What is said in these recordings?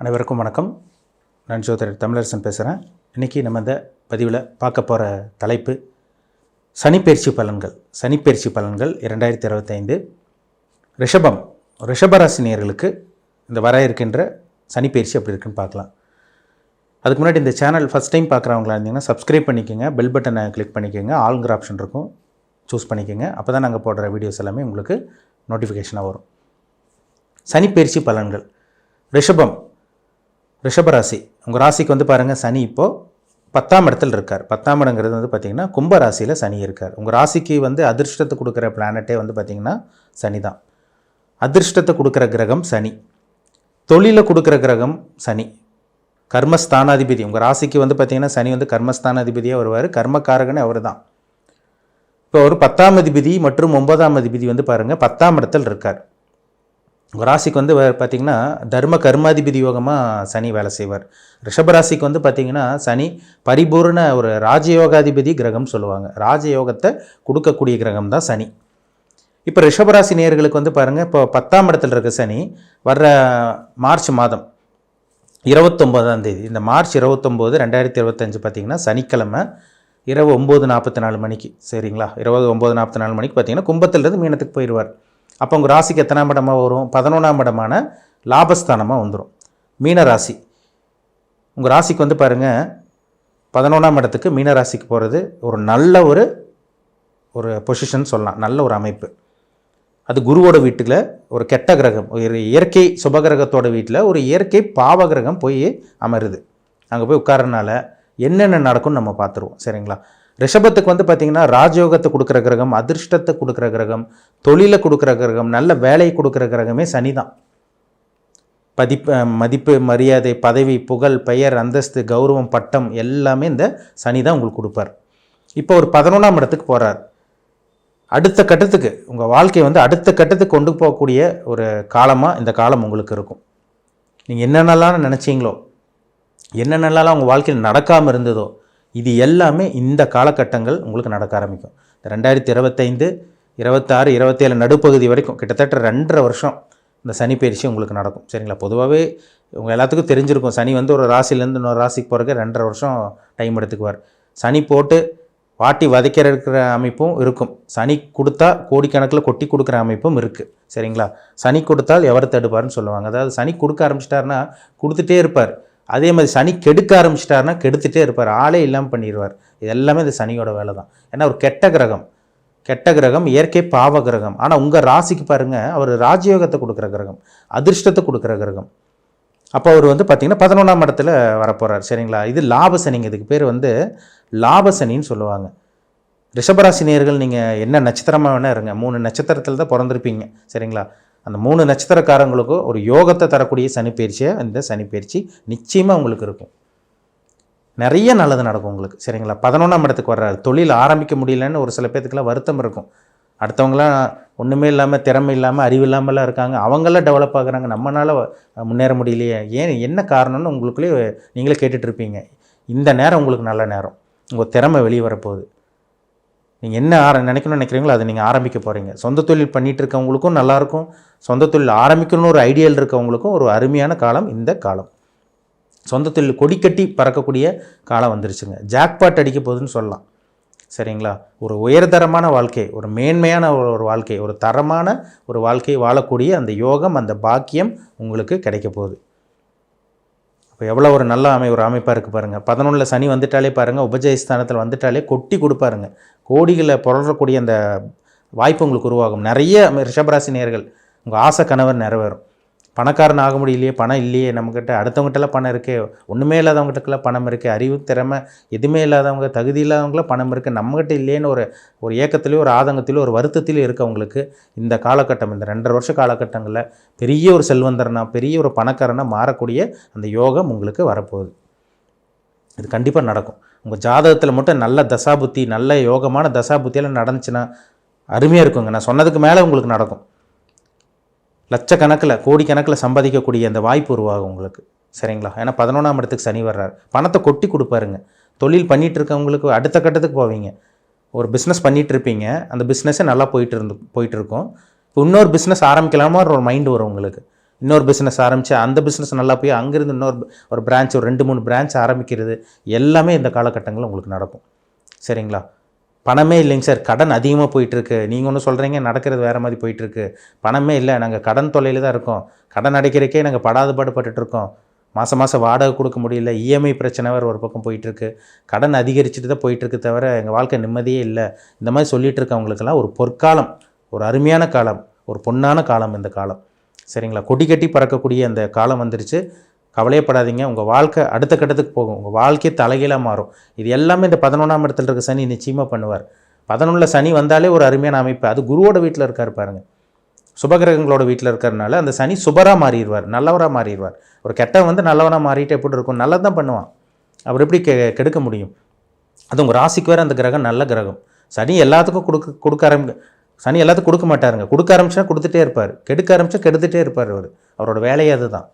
அனைவருக்கும் வணக்கம். நான் ஜோதிடர் தமிழரசன் பேசுகிறேன். இன்றைக்கி நம்ம இந்த பதிவில் பார்க்க போகிற தலைப்பு சனிப்பெயர்ச்சி பலன்கள். சனிப்பெயர்ச்சி பலன்கள் 2025 ரிஷபராசினியர்களுக்கு இந்த வர இருக்கின்ற சனிப்பெயர்ச்சி எப்படி இருக்குன்னு பார்க்கலாம். அதுக்கு முன்னாடி இந்த சேனல் ஃபஸ்ட் டைம் பார்க்குறவங்களா இருந்தீங்கன்னா சப்ஸ்கிரைப் பண்ணிக்கோங்க, பெல் பட்டனை கிளிக் பண்ணிக்கோங்க, ஆல்ங்கிற ஆப்ஷன் இருக்கும், சூஸ் பண்ணிக்கோங்க. அப்போ தான் நாங்கள் போடுற வீடியோஸ் எல்லாமே உங்களுக்கு நோட்டிஃபிகேஷனாக வரும். சனிப்பெயர்ச்சி பலன்கள். ரிஷபராசி, உங்கள் ராசிக்கு வந்து பாருங்கள், சனி இப்போது 10ஆம் இடத்துல இருக்கார். 10ஆம் இடங்கிறது வந்து பார்த்திங்கன்னா கும்ப ராசியில் சனி இருக்கார். உங்கள் ராசிக்கு வந்து அதிர்ஷ்டத்தை கொடுக்குற பிளானட்டே வந்து பார்த்திங்கன்னா சனி தான். அதிர்ஷ்டத்தை கொடுக்குற கிரகம் சனி, தொழிலை கொடுக்குற கிரகம் சனி, கர்மஸ்தானாதிபதி. உங்கள் ராசிக்கு வந்து பார்த்திங்கன்னா சனி வந்து கர்மஸ்தானாதிபதியாக வருவார், கர்மக்காரகனே அவர் தான். இப்போ ஒரு 10ஆம் அதிபதி மற்றும் 9ஆம் அதிபதி வந்து பாருங்கள் 10ஆம் இடத்தில் இருக்கார். உங்கள் ராசிக்கு வந்து பார்த்திங்கன்னா தர்ம கர்மாதிபதி யோகமாக சனி வேலை செய்வார். ரிஷபராசிக்கு வந்து பார்த்திங்கன்னா சனி பரிபூர்ண ஒரு ராஜயோகாதிபதி கிரகம் சொல்லுவாங்க. ராஜயோகத்தை கொடுக்கக்கூடிய கிரகம் தான் சனி. இப்போ ரிஷபராசி நேயர்களுக்கு வந்து பாருங்கள், இப்போ 10ஆம் இடத்துல இருக்க சனி வர்ற மார்ச் மாதம் 29ஆம் தேதி, இந்த மார்ச் 29, 2025 பார்த்திங்கன்னா சனிக்கிழமை இரவு 9:44 மணிக்கு, சரிங்களா, இரவு 9:44 மணிக்கு பார்த்திங்கன்னா கும்பத்திலிருந்து மீனத்துக்கு போயிடுவார். அப்போ உங்கள் ராசிக்கு எத்தனாம் இடமாக வரும்? 11ஆம் இடமான லாபஸ்தானமாக வந்துடும். மீன ராசி, உங்கள் ராசிக்கு வந்து பாருங்கள் 11ஆம் இடத்துக்கு மீன ராசிக்கு போகிறது ஒரு நல்ல ஒரு பொசிஷன் சொல்லலாம், நல்ல ஒரு அமைப்பு. அது குருவோட வீட்டில் ஒரு கெட்ட கிரகம், ஒரு இயற்கை சுபகிரகத்தோட வீட்டில் ஒரு இயற்கை பாவகிரகம் போய் அமருது. அங்கே போய் உட்காரனால என்னென்ன நடக்கும்னு நம்ம பார்த்துருவோம், சரிங்களா. ரிஷபத்துக்கு வந்து பார்த்திங்கன்னா ராஜயோகத்தை கொடுக்குற கிரகம், அதிர்ஷ்டத்தை கொடுக்குற கிரகம், தொழிலை கொடுக்குற கிரகம், நல்ல வேலையை கொடுக்குற கிரகமே சனி தான். மதிப்பு, மரியாதை, பதவி, புகழ், பெயர், அந்தஸ்து, கௌரவம், பட்டம் எல்லாமே இந்த சனி தான் உங்களுக்கு கொடுப்பார். இப்போ ஒரு 11ஆம் இடத்துக்கு போகிறார். அடுத்த கட்டத்துக்கு உங்கள் வாழ்க்கையை வந்து அடுத்த கட்டத்துக்கு கொண்டு போகக்கூடிய ஒரு காலமாக இந்த காலம் உங்களுக்கு இருக்கும். நீங்கள் என்னென்னலாம் நினச்சிங்களோ, என்னென்னலாம் உங்கள் வாழ்க்கையில் நடக்காமல் இருந்ததோ, இது எல்லாமே இந்த காலகட்டங்கள் உங்களுக்கு நடக்க ஆரம்பிக்கும். 2025, 26, 27 நடுப்பகுதி வரைக்கும் கிட்டத்தட்ட 2.5 வருஷம் இந்த சனி பயிற்சி உங்களுக்கு நடக்கும், சரிங்களா. பொதுவாகவே உங்கள் எல்லாத்துக்கும் தெரிஞ்சிருக்கும், சனி வந்து ஒரு ராசிலேருந்து இன்னொரு ராசிக்கு போகிறதுக்கு 2.5 வருஷம் டைம் எடுத்துக்குவார். சனி போட்டு வாட்டி வதைக்கிற அமைப்பும் இருக்கும், சனி கொடுத்தா கோடிக்கணக்கில் கொட்டி கொடுக்குற அமைப்பும் இருக்குது, சரிங்களா. சனி கொடுத்தால் எவர் தடுப்பார்னு சொல்லுவாங்க. அதாவது சனி கொடுக்க ஆரம்பிச்சிட்டாருன்னா கொடுத்துட்டே இருப்பார். அதே மாதிரி சனி கெடுக்க ஆரம்பிச்சிட்டாருன்னா கெடுத்துட்டே இருப்பார், ஆளே இல்லாமல் பண்ணிடுவார். இது எல்லாமே இந்த சனியோட வேலை தான். ஏன்னா ஒரு கெட்ட கிரகம், இயற்கை பாவ கிரகம். ஆனால் உங்கள் ராசிக்கு பாருங்கள், அவர் ராஜயோகத்தை கொடுக்குற கிரகம், அதிர்ஷ்டத்தை கொடுக்குற கிரகம். அப்போ அவர் வந்து பார்த்திங்கன்னா 11ஆம் இடத்துல வரப்போகிறார், சரிங்களா. இது லாபசனிங்க, இதுக்கு பேர் வந்து லாபசனின்னு சொல்லுவாங்க. ரிஷபராசினியர்கள் நீங்கள் என்ன நட்சத்திரமாக வேணால் இருங்க, 3 நட்சத்திரத்தில் தான் பிறந்திருப்பீங்க, சரிங்களா. அந்த 3 நட்சத்திரக்காரங்களுக்கும் ஒரு யோகத்தை தரக்கூடிய சனிப்பெயர்ச்சியாக இந்த சனிப்பெயர்ச்சி நிச்சயமாக உங்களுக்கு இருக்கும். நிறைய நல்லது நடக்கும் உங்களுக்கு, சரிங்களா. 11ஆம் இடத்துக்கு வர்றாரு. தொழில் ஆரம்பிக்க முடியலன்னு ஒரு சில பேர்த்துக்கெல்லாம் வருத்தம் இருக்கும். அடுத்தவங்களாம் ஒன்றுமே இல்லாமல், திறமை இல்லாமல், அறிவு இல்லாமலாம் இருக்காங்க, அவங்களாம் டெவலப் ஆகுறாங்க, நம்மளால் முன்னேற முடியலையே, என்ன காரணம்னு உங்களுக்குள்ளே நீங்களே கேட்டுட்ருப்பீங்க. இந்த நேரம் உங்களுக்கு நல்ல நேரம், உங்கள் திறமை வெளியே வரப்போகுது. நீங்கள் என்ன நினைக்கணும்னு நினைக்கிறீங்களோ அதை நீங்கள் ஆரம்பிக்க போகிறீங்க. சொந்த தொழில் பண்ணிகிட்டு இருக்கவங்களுக்கும் நல்லாயிருக்கும், சொந்த தொழில் ஆரம்பிக்கணும்னு ஒரு ஐடியாவில் இருக்கவங்களுக்கும் ஒரு அருமையான காலம் இந்த காலம். சொந்த தொழில் கொடிக்கட்டி பறக்கக்கூடிய காலம் வந்துருச்சுங்க. ஜாக்பாட் அடிக்க போகுதுன்னு சொல்லலாம், சரிங்களா. ஒரு உயர்தரமான வாழ்க்கை, ஒரு மேன்மையான ஒரு வாழ்க்கை, ஒரு தரமான ஒரு வாழ்க்கை வாழக்கூடிய அந்த யோகம், அந்த பாக்கியம் உங்களுக்கு கிடைக்க போகுது. இப்போ எவ்வளோ ஒரு நல்ல ஒரு அமைப்பாக இருக்குது பாருங்கள். 11ல் சனி வந்துட்டாலே பாருங்கள், உபஜயஸ்தானத்தில் வந்துட்டாலே கொட்டி கொடுப்பாருங்க. கோடிகளை புரளக்கூடிய அந்த வாய்ப்பு உங்களுக்கு உருவாகும். நிறைய ரிஷபராசி நேயர்கள் உங்கள் ஆசை கணவர் நிறைவேறும். பணக்காரன் ஆக முடியலையே, பணம் இல்லையே நம்மக்கிட்ட, அடுத்தவங்ககிட்டலாம் பணம் இருக்குது, ஒன்றுமே இல்லாதவங்ககிட்டலாம் பணம் இருக்குது, அறிவு திறமை எதுவுமே இல்லாதவங்க, தகுதி இல்லாதவங்களாம் பணம் இருக்குது, நம்மகிட்ட இல்லையேன்னு ஒரு ஏக்கத்திலையோ ஒரு ஆதங்கத்திலையோ ஒரு வருத்தத்திலையோ இருக்கவங்களுக்கு இந்த காலகட்டம், இந்த 2.5 வருஷ காலகட்டங்களில் பெரிய ஒரு செல்வந்தரனா, பெரிய ஒரு பணக்காரனாக மாறக்கூடிய அந்த யோகம் உங்களுக்கு வரப்போகுது. இது கண்டிப்பாக நடக்கும். உங்கள் ஜாதகத்தில் மட்டும் நல்ல தசாபுத்தி, நல்ல யோகமான தசாபுத்தியெல்லாம் நடந்துச்சுன்னா அருமையாக இருக்குங்க. நான் சொன்னதுக்கு மேலே உங்களுக்கு நடக்கும். லட்சக்கணக்கில், கோடிக்கணக்கில் சம்பாதிக்கக்கூடிய அந்த வாய்ப்பு உருவாகும் உங்களுக்கு, சரிங்களா. ஏன்னா 11ஆம் இடத்துக்கு சனி வர்றார், பணத்தை கொட்டி கொடுப்பாருங்க. தொழில் பண்ணிகிட்டு இருக்கவங்களுக்கு அடுத்த கட்டத்துக்கு போவீங்க. ஒரு பிஸ்னஸ் பண்ணிகிட்டு இருப்பீங்க, அந்த பிஸ்னஸே நல்லா போயிட்டு இருக்கும். இப்போ இன்னொரு பிஸ்னஸ் ஆரம்பிக்கலாமா ஒரு மைண்டு வரும் உங்களுக்கு. இன்னொரு பிஸ்னஸ் ஆரம்பித்து அந்த பிஸ்னஸ் நல்லா போய் அங்கேருந்து ஒரு பிரான்ச், ஒரு 2-3 பிரான்ச் ஆரம்பிக்கிறது எல்லாமே இந்த காலகட்டங்களில் உங்களுக்கு நடக்கும். சரிங்களா? பணமே இல்லைங்க சார், கடன் அதிகமாக போயிட்டுருக்கு, நீங்கள் ஒன்று சொல்கிறீங்க, நடக்கிறது வேறு மாதிரி போயிட்டுருக்கு. பணமே இல்லை, நாங்கள் கடன் தொல்லையில் தான் இருக்கோம், கடன் அடைக்கிறக்கே நாங்கள் படாத பாடுபட்டுருக்கோம், மாதம் மாதம் வாடகை கொடுக்க முடியல, இஎம்ஐ பிரச்சனை வேறு ஒரு பக்கம் போயிட்டுருக்கு, கடன் அதிகரிச்சுட்டு தான் போயிட்டுருக்கு தவிர எங்கள் வாழ்க்கை நிம்மதியே இல்லை. இந்த மாதிரி சொல்லிகிட்டு இருக்கவங்களுக்கெல்லாம் ஒரு பொற்காலம், ஒரு அருமையான காலம், ஒரு பொன்னான காலம் இந்த காலம். சரிங்களா? கொடி கட்டி பறக்கக்கூடிய அந்த காலம் வந்துருச்சு. கவலையப்படாதீங்க, உங்கள் வாழ்க்கை அடுத்த கட்டத்துக்கு போகும், உங்கள் வாழ்க்கையை தலைகீழாக மாறும். இது எல்லாமே இந்த 11ஆம் இடத்துல இருக்க சனி நிச்சயமாக பண்ணுவார். 11ல் சனி வந்தாலே ஒரு அருமையான அமைப்பு. அது குருவோட வீட்டில் இருக்கார் பாருங்கள், சுபகிரகங்களோட வீட்டில் இருக்கிறதுனால அந்த சனி சுபராக மாறிடுவார், நல்லவராக மாறிடுவார். ஒரு கெட்டவன் வந்து நல்லவனாக மாறிட்டு எப்படி இருக்கும், நல்லது தான் பண்ணுவான், அவர் எப்படி கெடுக்க முடியும்? அது உங்கள் ராசிக்கு வேறு அந்த கிரகம் நல்ல கிரகம். சனி எல்லாத்துக்கும் சனி எல்லாத்துக்கும் கொடுக்க மாட்டாருங்க, கொடுக்க ஆரம்பிச்சா கொடுத்துட்டே இருப்பார், கெடுக்க ஆரம்பிச்சா கெடுத்துகிட்டே இருப்பார். அவரோட வேலையே அதுதான்.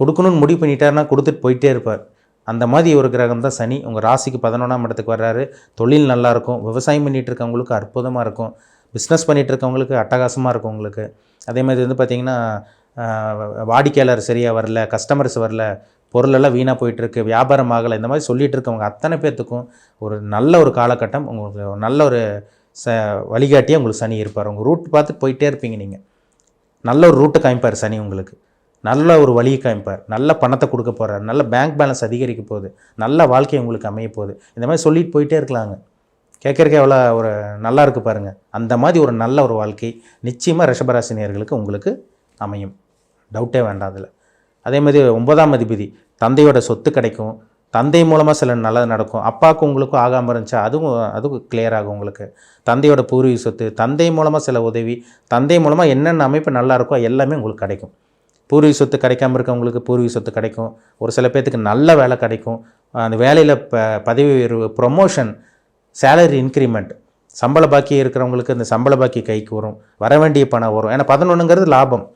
கொடுக்கணும்னு முடிவு பண்ணிட்டாருன்னா கொடுத்துட்டு போயிட்டே இருப்பார். அந்த மாதிரி ஒரு கிரகம் தான் சனி. உங்கள் ராசிக்கு 11ஆம் இடத்துக்கு வர்றாரு. தொழில் நல்லாயிருக்கும், விவசாயம் பண்ணிகிட்டு இருக்கவங்களுக்கு அற்புதமாக இருக்கும், பிஸ்னஸ் பண்ணிகிட்டு இருக்கவங்களுக்கு அட்டகாசமாக இருக்கும் உங்களுக்கு. அதே மாதிரி வந்து பார்த்திங்கன்னா வாடிக்கையாளர் சரியாக வரல, கஸ்டமர்ஸ் வரல, பொருளெல்லாம் வீணாக போயிட்டுருக்கு, வியாபாரம் ஆகலை, இந்த மாதிரி சொல்லிகிட்டு இருக்கவங்க அத்தனை பேர்த்துக்கும் ஒரு நல்ல ஒரு காலகட்டம், உங்களுக்கு நல்ல ஒரு வழிகாட்டியாக உங்களுக்கு சனி இருப்பார். உங்கள் ரூட் பார்த்து போயிட்டே இருப்பீங்க நீங்கள். நல்ல ஒரு ரூட்டை காமிப்பார் சனி உங்களுக்கு, நல்ல ஒரு வழியை காமிப்பார், நல்ல பணத்தை கொடுக்க போகிறார், நல்ல பேங்க் பேலன்ஸ் அதிகரிக்க போகுது, நல்ல வாழ்க்கை உங்களுக்கு அமைய போகுது. இந்த மாதிரி சொல்லிட்டு போயிட்டே இருக்கலாங்க. கேட்குறக்கே எவ்வளோ ஒரு நல்லா இருக்குது பாருங்கள். அந்த மாதிரி ஒரு நல்ல ஒரு வாழ்க்கை நிச்சயமாக ரிஷபராசினியர்களுக்கு உங்களுக்கு அமையும், டவுட்டே வேண்டாம் அதில். அதே மாதிரி 9ஆம் அதிபதி, தந்தையோட சொத்து கிடைக்கும், தந்தை மூலமாக சில நல்லது நடக்கும். அப்பாவுக்கு உங்களுக்கும் ஆகாமல் இருந்துச்சா அதுவும் கிளியர் ஆகும் உங்களுக்கு. தந்தையோட பூர்வீக சொத்து, தந்தை மூலமாக சில உதவி, தந்தை மூலமாக என்னென்ன அமைப்பு நல்லா இருக்கோ எல்லாமே உங்களுக்கு கிடைக்கும். பூர்வீக சொத்து கிடைக்காமல் இருக்கவங்களுக்கு பூர்வீக சொத்து கிடைக்கும். ஒரு சில பேர்த்துக்கு நல்ல வேலை கிடைக்கும், அந்த வேலையில் பதவி உயர்வு, ப்ரொமோஷன், சேலரி இன்க்ரிமெண்ட், சம்பள பாக்கி இருக்கிறவங்களுக்கு இந்த சம்பள பாக்கி கைக்கு வரும், வர வேண்டிய பணம் வரும். ஏன்னா 11ங்கிறது லாபம்.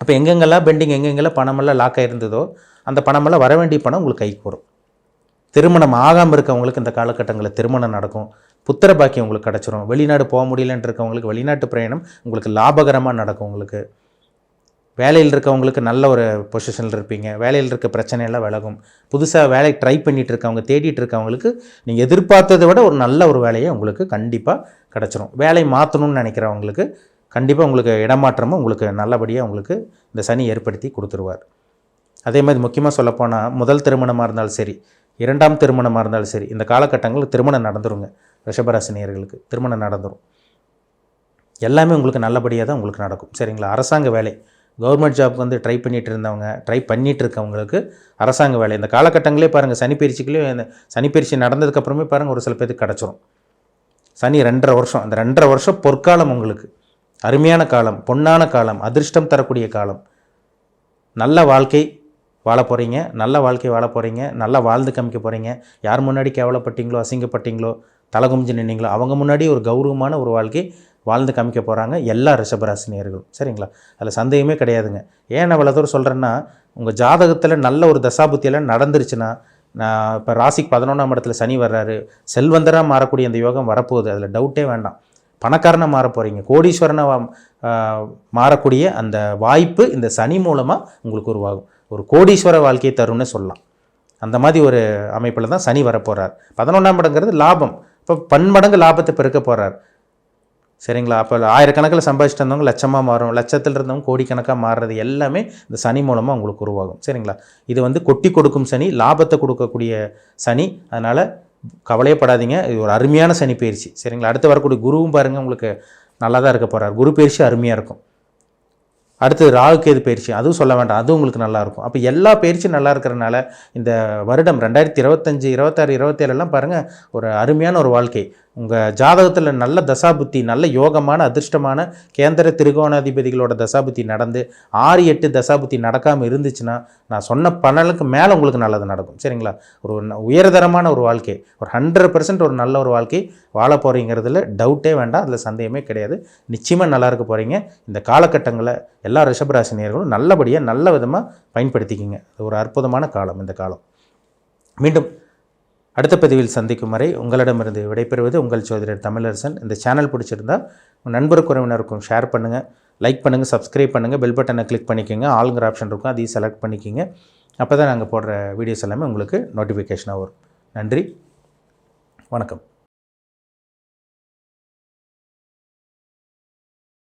அப்போ எங்கெங்கெல்லாம் பெண்டிங், எங்கெங்கெல்லாம் பணமெல்லாம் லாக் ஆகிருந்ததோ அந்த பணமெல்லாம் வர வேண்டிய பணம் உங்களுக்கு கைக்கு வரும். திருமணம் ஆகாமல் இருக்கவங்களுக்கு இந்த காலகட்டங்களில் திருமணம் நடக்கும், புத்திர பாக்கியம் உங்களுக்கு கிடச்சிரும். வெளிநாடு போக முடியலன்னு இருக்கவங்களுக்கு வெளிநாட்டு பிரயாணம் உங்களுக்கு லாபகரமாக நடக்கும். உங்களுக்கு வேலையில் இருக்கவங்களுக்கு நல்ல ஒரு பொசிஷனில் இருப்பீங்க, வேலையில் இருக்க பிரச்சனையெல்லாம் விலகும். புதுசாக வேலை ட்ரை பண்ணிகிட்டு இருக்கவங்க, தேடிட்டு இருக்கவங்களுக்கு நீங்கள் எதிர்பார்த்ததை விட ஒரு நல்ல ஒரு வேலையை உங்களுக்கு கண்டிப்பாக கிடச்சிரும். வேலை மாற்றணும்னு நினைக்கிறவங்களுக்கு கண்டிப்பாக உங்களுக்கு இடமாற்றமும் உங்களுக்கு நல்லபடியாக உங்களுக்கு இந்த சனி ஏற்படுத்தி கொடுத்துருவார். அதே மாதிரி முக்கியமாக சொல்லப்போனால் முதல் திருமணமாக இருந்தாலும் சரி, 2ஆம் திருமணமாக இருந்தாலும் சரி, இந்த காலகட்டங்களில் திருமணம் நடந்துருங்க. ரிஷபராசினியர்களுக்கு திருமணம் நடந்துடும். எல்லாமே உங்களுக்கு நல்லபடியாக தான் உங்களுக்கு நடக்கும். சரிங்களா? அரசாங்க வேலை, கவர்மெண்ட் ஜாப் வந்து ட்ரை பண்ணிகிட்டு இருக்கவங்களுக்கு அரசாங்க வேலை இந்த காலகட்டங்களே பாருங்கள். சனிப்பயிற்சிக்குள்ளேயே இந்த சனிப்பயிற்சி நடந்ததுக்கப்புறமே பாருங்கள் ஒரு சில பேருக்கு கிடச்சிரும். சனி 2.5 வருஷம், அந்த 2.5 வருஷம் பொற்காலம் உங்களுக்கு, அருமையான காலம், பொன்னான காலம், அதிர்ஷ்டம் தரக்கூடிய காலம். நல்ல வாழ்க்கை வாழ போகிறீங்க, நல்ல வாழ்க்கை வாழ போகிறீங்க, நல்லா வாழ்ந்து காமிக்க போகிறீங்க. யார் முன்னாடி கேவலப்பட்டீங்களோ, அசிங்கப்பட்டீங்களோ, தலை குமிஞ்சு நின்னீங்களோ அவங்க முன்னாடி ஒரு கௌரவமான ஒரு வாழ்க்கை வாழ்ந்து காமிக்க போகிறாங்க எல்லா ரிஷபராசினியர்களும். சரிங்களா? அதில் சந்தேகமே கிடையாதுங்க. ஏன் நான் இவ்வளோ தூரம் சொல்கிறேன்னா, உங்கள் ஜாதகத்தில் நல்ல ஒரு தசாபுத்தியெல்லாம் நடந்துருச்சுன்னா, நான் இப்போ ராசிக்கு 11ஆம் இடத்துல சனி வர்றாரு, செல்வந்தராக மாறக்கூடிய அந்த யோகம் வரப்போகுது, அதில் டவுட்டே வேண்டாம். பணக்காரனாக மாற போகிறீங்க, கோடீஸ்வரனாக மாறக்கூடிய அந்த வாய்ப்பு இந்த சனி மூலமாக உங்களுக்கு உருவாகும். ஒரு கோடீஸ்வர வாழ்க்கையை தரும்னு சொல்லலாம். அந்த மாதிரி ஒரு அமைப்பில் தான் சனி வரப்போகிறார். 11ஆம் இடங்கிறது லாபம், இப்போ பன்மடங்கு லாபத்தை பெருக்க போகிறார். சரிங்களா? அப்போ ஆயிரக்கணக்கில் சம்பாதிச்சுட்டு இருந்தவங்க லட்சமாக மாறும், லட்சத்தில் இருந்தவங்க கோடிக்கணக்காக மாறுறது எல்லாமே இந்த சனி மூலமாக உங்களுக்கு உருவாகும். சரிங்களா? இது வந்து கொட்டி கொடுக்கும் சனி, லாபத்தை கொடுக்கக்கூடிய சனி. அதனால் கவலையப்படாதீங்க, இது ஒரு அருமையான சனி பயிற்சி. சரிங்களா? அடுத்து வரக்கூடிய குருவும் பாருங்கள் உங்களுக்கு நல்லா தான் இருக்க போகிறார். குரு பயிற்சி அருமையாக இருக்கும். அடுத்து ராகு கேது பயிற்சி, அதுவும் சொல்ல வேண்டாம், அதுவும் உங்களுக்கு நல்லாயிருக்கும். அப்போ எல்லா பயிற்சியும் நல்லா இருக்கிறனால இந்த வருடம் 2025, 26, 27 பாருங்கள் ஒரு அருமையான ஒரு வாழ்க்கை. உங்கள் ஜாதகத்தில் நல்ல தசாபுத்தி, நல்ல யோகமான அதிர்ஷ்டமான கேந்திர திரிகோணாதிபதிகளோட தசாபுத்தி நடந்து 6, 8 தசாபுத்தி நடக்காமல் இருந்துச்சுன்னா நான் சொன்ன பலனுக்கு மேலே உங்களுக்கு நல்லது நடக்கும். சரிங்களா? ஒரு உயர்தரமான ஒரு வாழ்க்கை, ஒரு 100% ஒரு நல்ல ஒரு வாழ்க்கை வாழ போகிறீங்கிறதுல டவுட்டே வேண்டாம், அதில் சந்தேகமே கிடையாது. நிச்சயமாக நல்லா இருக்க போகிறீங்க. இந்த காலகட்டங்களில் எல்லா ரிஷபராசினியர்களும் நல்லபடியாக நல்ல விதமாக பயன்படுத்திக்கிங்க. அது ஒரு அற்புதமான காலம் இந்த காலம். மீண்டும் அடுத்த பதிவில் சந்திக்கும் வரை உங்களிடமிருந்து விடைபெறுவது உங்கள் ஜோதிடர் தமிழரசன். இந்த சேனல் பிடிச்சிருந்தால் உங்கள் நண்பருக்கு உறவினருக்கும் ஷேர் பண்ணுங்கள். லைக் பண்ணுங்கள், சப்ஸ்கிரைப் பண்ணுங்கள், பெல் பட்டனை கிளிக் பண்ணிக்கோங்க. ஆளுங்கிற ஆப்ஷன் இருக்கும், அதையும் செலக்ட் பண்ணிக்கோங்க. அப்போ தான் நாங்கள் போடுற வீடியோஸ் எல்லாமே உங்களுக்கு நோட்டிஃபிகேஷனாக வரும். நன்றி, வணக்கம்.